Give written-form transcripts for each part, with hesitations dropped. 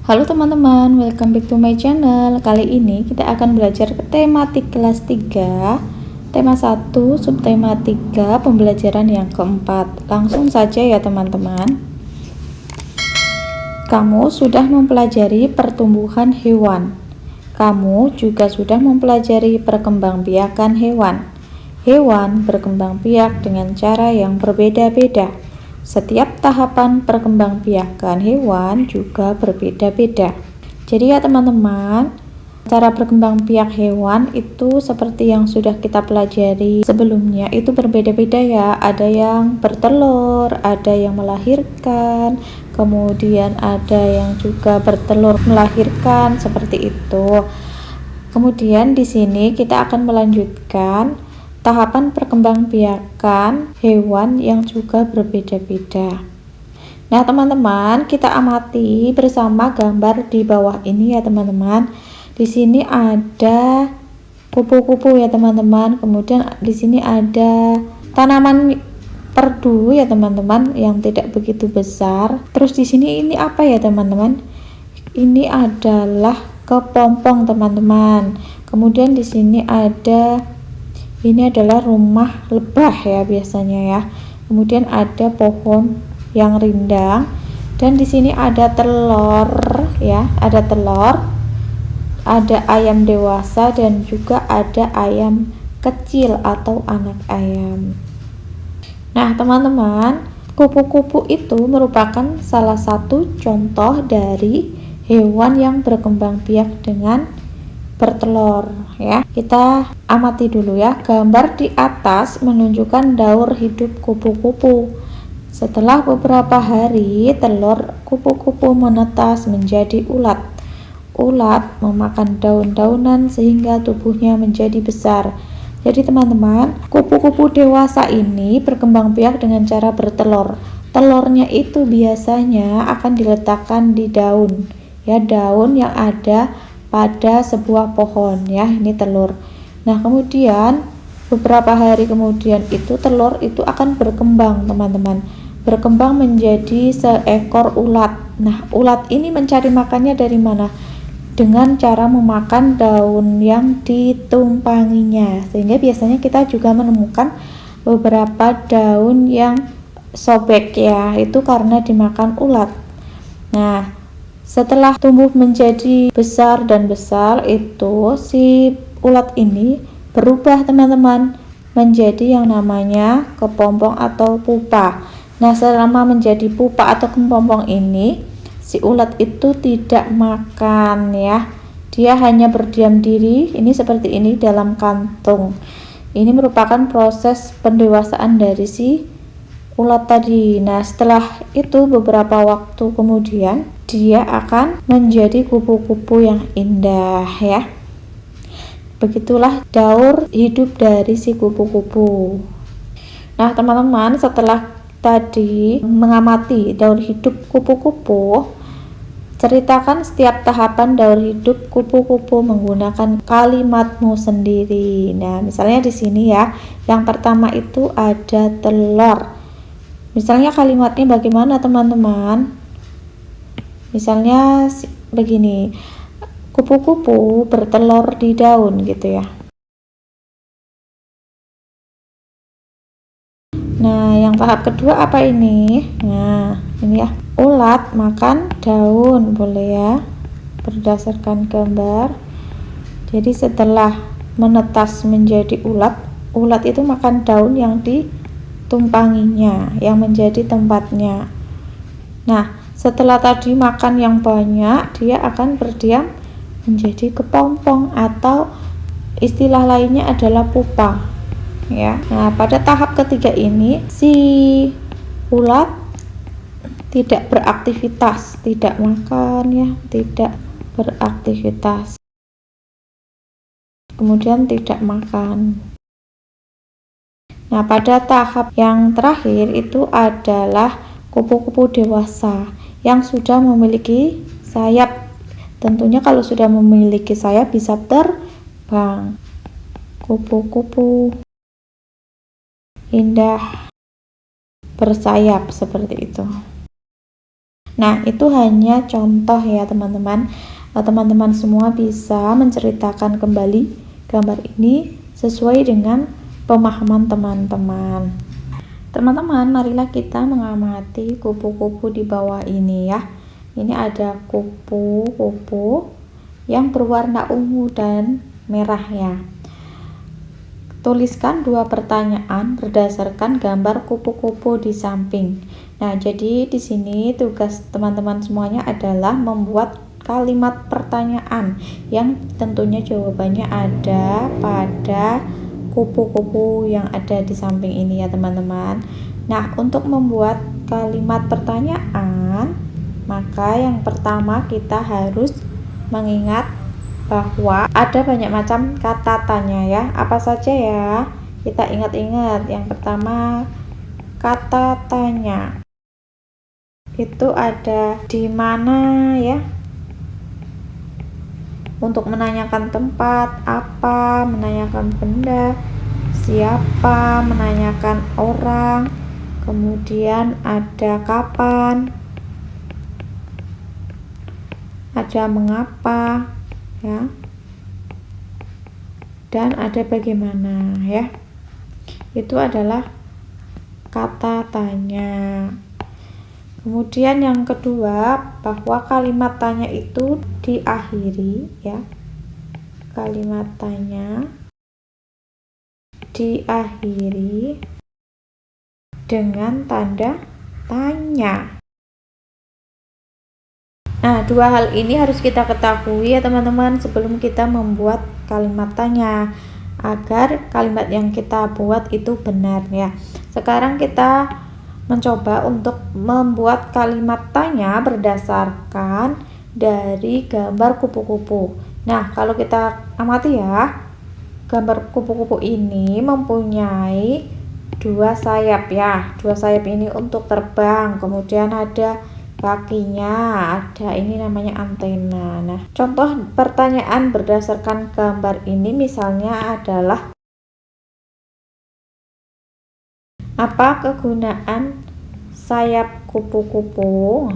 Halo teman-teman, welcome back to my channel. Kali ini kita akan belajar tematik kelas 3, tema 1, subtema 3, pembelajaran yang keempat. Langsung saja ya teman-teman. Kamu sudah mempelajari pertumbuhan hewan. Kamu juga sudah mempelajari perkembangbiakan hewan. Hewan berkembang biak dengan cara yang berbeda-beda. Setiap tahapan perkembangbiakan hewan juga berbeda-beda. Jadi ya teman-teman, cara berkembang biak hewan itu seperti yang sudah kita pelajari sebelumnya, itu berbeda-beda ya. Ada yang bertelur, ada yang melahirkan, kemudian ada yang juga bertelur melahirkan, seperti itu. Kemudian di sini kita akan melanjutkan tahapan perkembangbiakan hewan yang juga berbeda-beda. Nah teman-teman, kita amati bersama gambar di bawah ini ya teman-teman. Di sini ada kupu-kupu ya teman-teman. Kemudian di sini ada tanaman perdu ya teman-teman yang tidak begitu besar. Terus di sini ini apa ya teman-teman? Ini adalah kepompong teman-teman. Kemudian di sini ini adalah rumah lebah ya biasanya ya. Kemudian ada pohon yang rindang dan di sini ada telur ya, ada telur, ada ayam dewasa dan juga ada ayam kecil atau anak ayam. Nah, teman-teman, kupu-kupu itu merupakan salah satu contoh dari hewan yang berkembang biak dengan bertelur ya. Kita amati dulu ya. Gambar di atas menunjukkan daur hidup kupu-kupu. Setelah beberapa hari, telur kupu-kupu menetas menjadi ulat. Ulat memakan daun-daunan sehingga tubuhnya menjadi besar. Jadi teman-teman, kupu-kupu dewasa ini berkembang biak dengan cara bertelur. Telurnya itu biasanya akan diletakkan di daun ya, daun yang ada pada sebuah pohon ya, ini telur. Nah kemudian beberapa hari kemudian itu telur itu akan berkembang teman-teman, berkembang menjadi seekor ulat. Nah ulat ini mencari makannya dari mana? Dengan cara memakan daun yang ditumpanginya, sehingga biasanya kita juga menemukan beberapa daun yang sobek ya, itu karena dimakan ulat. Nah setelah tumbuh menjadi besar dan besar, itu si ulat ini berubah teman-teman menjadi yang namanya kepompong atau pupa. Nah selama menjadi pupa atau kepompong ini, si ulat itu tidak makan ya, dia hanya berdiam diri ini seperti ini dalam kantung. Ini merupakan proses pendewasaan dari si ulat tadi. Nah setelah itu beberapa waktu kemudian dia akan menjadi kupu-kupu yang indah ya. Begitulah daur hidup dari si kupu-kupu. Nah teman-teman, setelah tadi mengamati daur hidup kupu-kupu, ceritakan setiap tahapan daur hidup kupu-kupu menggunakan kalimatmu sendiri. Nah misalnya di sini ya, yang pertama itu ada telur. Misalnya kalimatnya bagaimana teman-teman? Misalnya begini, kupu-kupu bertelur di daun gitu ya. Nah yang tahap kedua apa ini? Nah ini ya, ulat makan daun, boleh ya, berdasarkan gambar. Jadi setelah menetas menjadi ulat, ulat itu makan daun yang ditumpanginya, yang menjadi tempatnya. Nah setelah tadi makan yang banyak, dia akan berdiam menjadi kepompong atau istilah lainnya adalah pupa ya. Nah pada tahap ketiga ini si ulat tidak beraktivitas, tidak makan ya, tidak beraktivitas, kemudian tidak makan. Nah pada tahap yang terakhir itu adalah kupu-kupu dewasa yang sudah memiliki sayap. Tentunya kalau sudah memiliki sayap bisa terbang. Kupu-kupu indah bersayap seperti itu. Nah, itu hanya contoh ya teman-teman. Teman-teman semua bisa menceritakan kembali gambar ini sesuai dengan pemahaman teman-teman. Teman-teman, marilah kita mengamati kupu-kupu di bawah ini ya. Ini ada kupu-kupu yang berwarna ungu dan merah ya. Tuliskan 2 pertanyaan berdasarkan gambar kupu-kupu di samping. Nah, jadi di sini tugas teman-teman semuanya adalah membuat kalimat pertanyaan yang tentunya jawabannya ada pada kupu-kupu yang ada di samping ini ya teman-teman. Nah, untuk membuat kalimat pertanyaan, maka yang pertama kita harus mengingat bahwa ada banyak macam kata tanya ya. Apa saja ya? Kita ingat-ingat. Yang pertama, kata tanya. Itu ada di mana ya? Untuk menanyakan tempat, apa, menanyakan benda, siapa, menanyakan orang. Kemudian ada kapan, ada mengapa ya, dan ada bagaimana ya. Itu adalah kata tanya. Kemudian yang kedua, bahwa kalimat tanya itu diakhiri ya. Kalimat tanya diakhiri dengan tanda tanya. Nah, 2 hal ini harus kita ketahui ya teman-teman sebelum kita membuat kalimat tanya, agar kalimat yang kita buat itu benar ya. Sekarang kita mencoba untuk membuat kalimat tanya berdasarkan dari gambar kupu-kupu. Nah, kalau kita amati ya, gambar kupu-kupu ini mempunyai 2 sayap ya. 2 sayap ini untuk terbang, kemudian ada kakinya, ada ini namanya antena. Nah, contoh pertanyaan berdasarkan gambar ini misalnya adalah, apa kegunaan sayap kupu-kupu?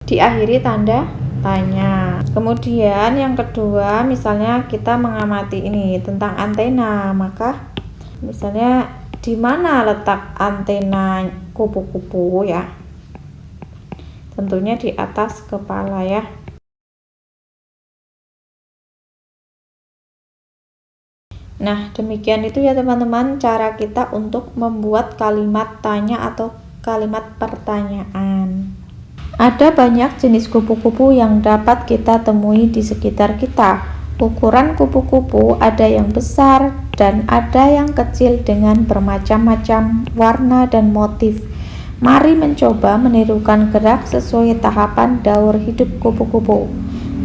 Diakhiri tanda tanya. Kemudian yang kedua, misalnya kita mengamati ini tentang antena, maka misalnya di mana letak antena kupu-kupu ya? Tentunya di atas kepala ya. Nah, demikian itu ya teman-teman cara kita untuk membuat kalimat tanya atau kalimat pertanyaan. Ada banyak jenis kupu-kupu yang dapat kita temui di sekitar kita. Ukuran kupu-kupu ada yang besar dan ada yang kecil dengan bermacam-macam warna dan motif. Mari mencoba menirukan gerak sesuai tahapan daur hidup kupu-kupu.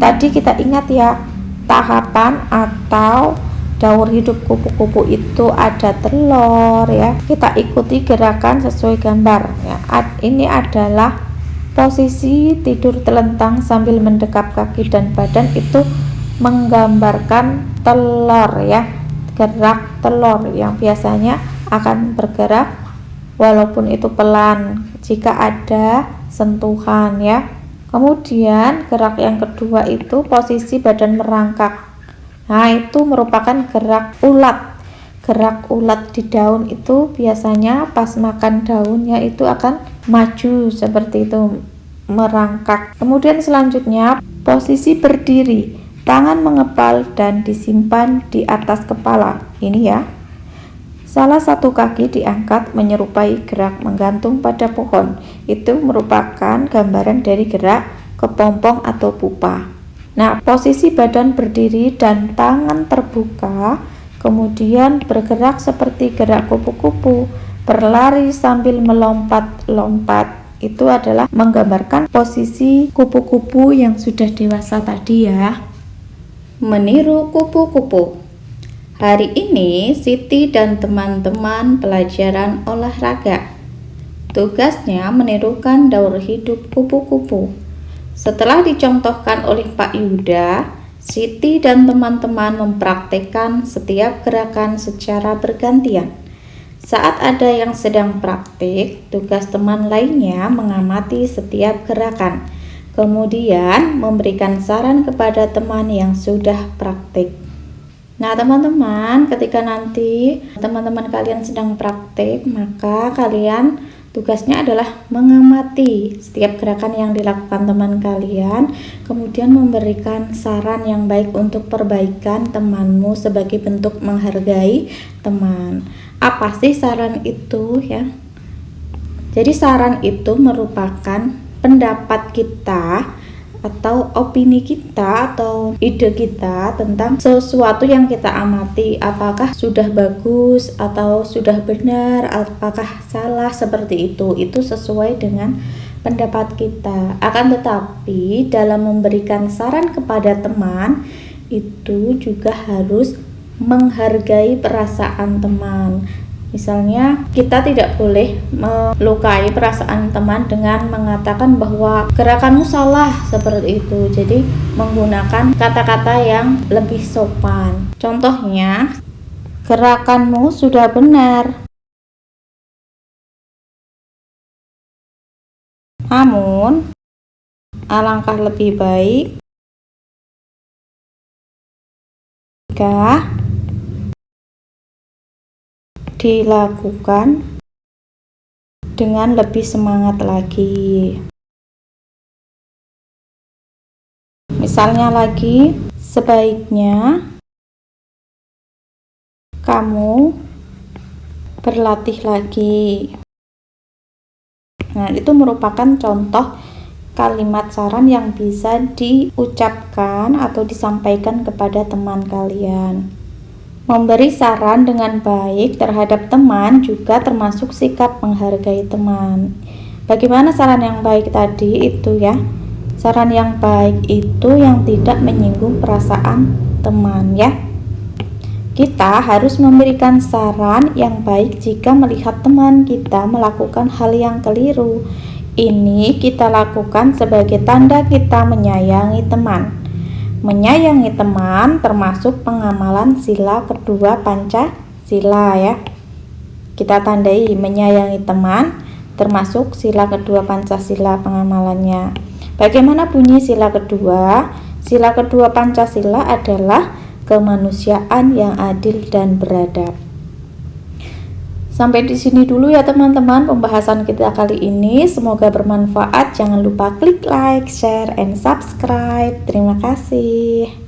Tadi kita ingat ya, tahapan atau daur hidup kupu-kupu itu ada telur ya. Kita ikuti gerakan sesuai gambar ya. Ini adalah posisi tidur telentang sambil mendekap kaki dan badan, itu menggambarkan telur ya. Gerak telur yang biasanya akan bergerak walaupun itu pelan jika ada sentuhan ya. Kemudian gerak yang kedua itu posisi badan merangkak. Nah, itu merupakan gerak ulat. Gerak ulat di daun itu biasanya pas makan daunnya itu akan maju seperti itu, merangkak. Kemudian selanjutnya posisi berdiri, tangan mengepal dan disimpan di atas kepala. Ini ya. Salah satu kaki diangkat menyerupai gerak menggantung pada pohon. Itu merupakan gambaran dari gerak kepompong atau pupa. Nah, posisi badan berdiri dan tangan terbuka, kemudian bergerak seperti gerak kupu-kupu, berlari sambil melompat-lompat. Itu adalah menggambarkan posisi kupu-kupu yang sudah dewasa tadi ya. Meniru kupu-kupu. Hari ini Siti dan teman-teman pelajaran olahraga. Tugasnya menirukan daur hidup kupu-kupu. Setelah dicontohkan oleh Pak Yuda, Siti dan teman-teman mempraktekkan setiap gerakan secara bergantian. Saat ada yang sedang praktik, tugas teman lainnya mengamati setiap gerakan, kemudian memberikan saran kepada teman yang sudah praktik. Nah, teman-teman, ketika nanti teman-teman kalian sedang praktik, maka kalian tugasnya adalah mengamati setiap gerakan yang dilakukan teman kalian, kemudian memberikan saran yang baik untuk perbaikan temanmu sebagai bentuk menghargai teman. Apa sih saran itu ya? Jadi saran itu merupakan pendapat kita atau opini kita atau ide kita tentang sesuatu yang kita amati, apakah sudah bagus atau sudah benar, apakah salah, seperti itu sesuai dengan pendapat kita. Akan tetapi dalam memberikan saran kepada teman itu juga harus menghargai perasaan teman. Misalnya, kita tidak boleh melukai perasaan teman dengan mengatakan bahwa gerakanmu salah, seperti itu. Jadi, menggunakan kata-kata yang lebih sopan. Contohnya, gerakanmu sudah benar. Namun, alangkah lebih baik jika dilakukan dengan lebih semangat lagi. Misalnya lagi, sebaiknya kamu berlatih lagi. Nah, itu merupakan contoh kalimat saran yang bisa diucapkan atau disampaikan kepada teman kalian. Memberi saran dengan baik terhadap teman juga termasuk sikap menghargai teman. Bagaimana saran yang baik tadi itu ya? Saran yang baik itu yang tidak menyinggung perasaan teman ya. Kita harus memberikan saran yang baik jika melihat teman kita melakukan hal yang keliru. Ini kita lakukan sebagai tanda kita menyayangi teman. Menyayangi teman termasuk pengamalan sila kedua Pancasila ya. Kita tandai menyayangi teman termasuk sila kedua Pancasila pengamalannya. Bagaimana bunyi sila kedua? Sila kedua Pancasila adalah kemanusiaan yang adil dan beradab. Sampai di sini dulu ya teman-teman pembahasan kita kali ini. Semoga bermanfaat. Jangan lupa klik like, share, and subscribe. Terima kasih.